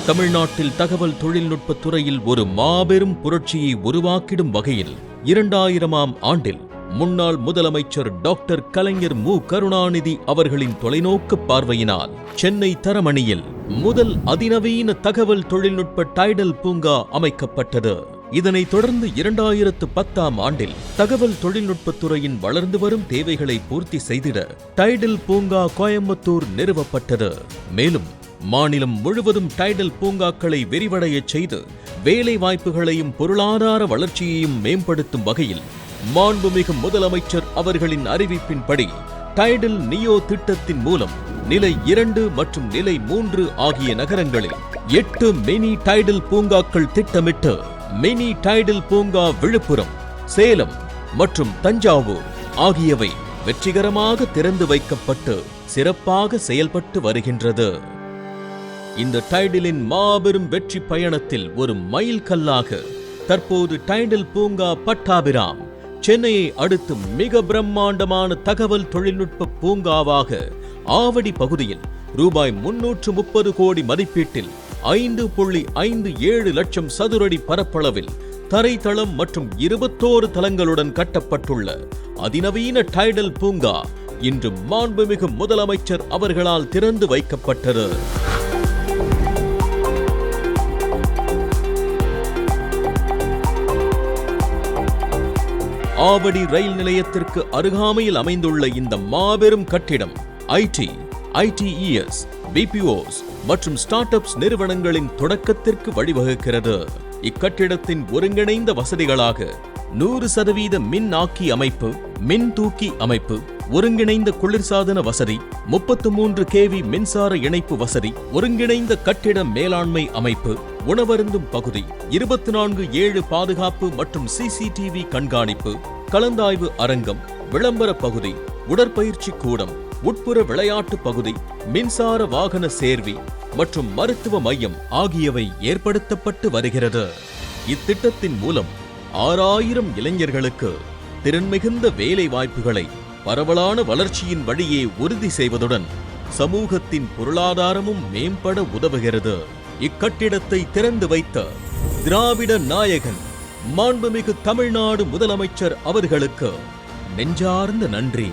தமிழ்நாட்டில் தகவல் தொழில்நுட்பத் துறையில் ஒரு மாபெரும் புரட்சியை உருவாக்கிடும் வகையில் 2000ஆம் ஆண்டில் முன்னாள் முதலமைச்சர் டாக்டர் கலைஞர் மு. கருணாநிதி அவர்களின் தொலைநோக்கு பார்வையினால் சென்னை தரமணியில் முதல் அதிநவீன தகவல் தொழில்நுட்ப டைடல் பூங்கா அமைக்கப்பட்டது. இதனைத் தொடர்ந்து 2010ஆம் ஆண்டில் தகவல் தொழில்நுட்பத் துறையின் வளர்ந்து வரும் தேவைகளை பூர்த்தி செய்திட டைடல் பூங்கா கோயம்புத்தூர் நிறுவப்பட்டது. மேலும் மாநிலம் முழுவதும் டைடல் பூங்காக்களை விரிவடையச் செய்து வேலை வாய்ப்புகளையும் பொருளாதார வளர்ச்சியையும் மேம்படுத்தும் வகையில் மாண்புமிகு முதலமைச்சர் அவர்களின் அறிவிப்பின்படி டைடல் நியோ திட்டத்தின் மூலம் நிலை 2 மற்றும் நிலை 3 ஆகிய நகரங்களில் 8 மினி டைடல் பூங்காக்கள் திட்டமிட்டு மினி டைடல் பூங்கா விழுப்புரம், சேலம் மற்றும் தஞ்சாவூர் ஆகியவை வெற்றிகரமாக திறந்து வைக்கப்பட்டு சிறப்பாக செயல்பட்டு வருகின்றது. இந்த டைடலின் மாபெரும் வெற்றி பயணத்தில் ஒரு மைல்கல்லாக தற்போது டைடல் பூங்கா பட்டாபிராம் சென்னையை அடுத்து மிக பிரம்மாண்டமான தகவல் தொழில்நுட்ப பூங்காவாக ஆவடி பகுதியில் ரூபாய் 330 கோடி மதிப்பீட்டில் 5.57 லட்சம் சதுரடி பரப்பளவில் தரைத்தளம் மற்றும் 21 தளங்களுடன் கட்டப்பட்டுள்ள அதிநவீன டைடல் பூங்கா இன்று மாண்புமிகு முதலமைச்சர் அவர்களால் திறந்து வைக்கப்பட்டது. ஆவடி ரயில் நிலையத்திற்கு அருகாமையில் அமைந்துள்ள இந்த மாபெரும் கட்டிடம் ஐடி, ITES, BPOs மற்றும் ஸ்டார்ட் அப்ஸ் நிறுவனங்களின் தொடக்கத்திற்கு வழிவகுக்கிறது. இக்கட்டிடத்தின் ஒருங்கிணைந்த வசதிகளாக 100% மின் ஆக்கி அமைப்பு, மின் தூக்கி அமைப்பு, ஒருங்கிணைந்த குளிர்சாதன வசதி, 33 kV மின்சார இணைப்பு வசதி, ஒருங்கிணைந்த கட்டிட மேலாண்மை அமைப்பு, உணவருந்தும் பகுதி, 24/7 பாதுகாப்பு மற்றும் CCTV கண்காணிப்பு, கலந்தாய்வு அரங்கம், விளம்பர பகுதி, உடற்பயிற்சி கூடம், உட்புற விளையாட்டு பகுதி, மின்சார வாகன சேர்வி மற்றும் மருத்துவ மையம் ஆகியவை ஏற்படுத்தப்பட்டு வருகிறது. இத்திட்டத்தின் மூலம் 6000 இளைஞர்களுக்கு திறன்மிகுந்த வேலை வாய்ப்புகளை பரவலான வளர்ச்சியின் வழியே உறுதி செய்வதுடன் சமூகத்தின் பொருளாதாரமும் மேம்பட உதவுகிறது. இக்கட்டிடத்தை திறந்து வைத்த திராவிட நாயகன் மாண்புமிகு தமிழ்நாடு முதலமைச்சர் அவர்களுக்கு நெஞ்சார்ந்த நன்றி.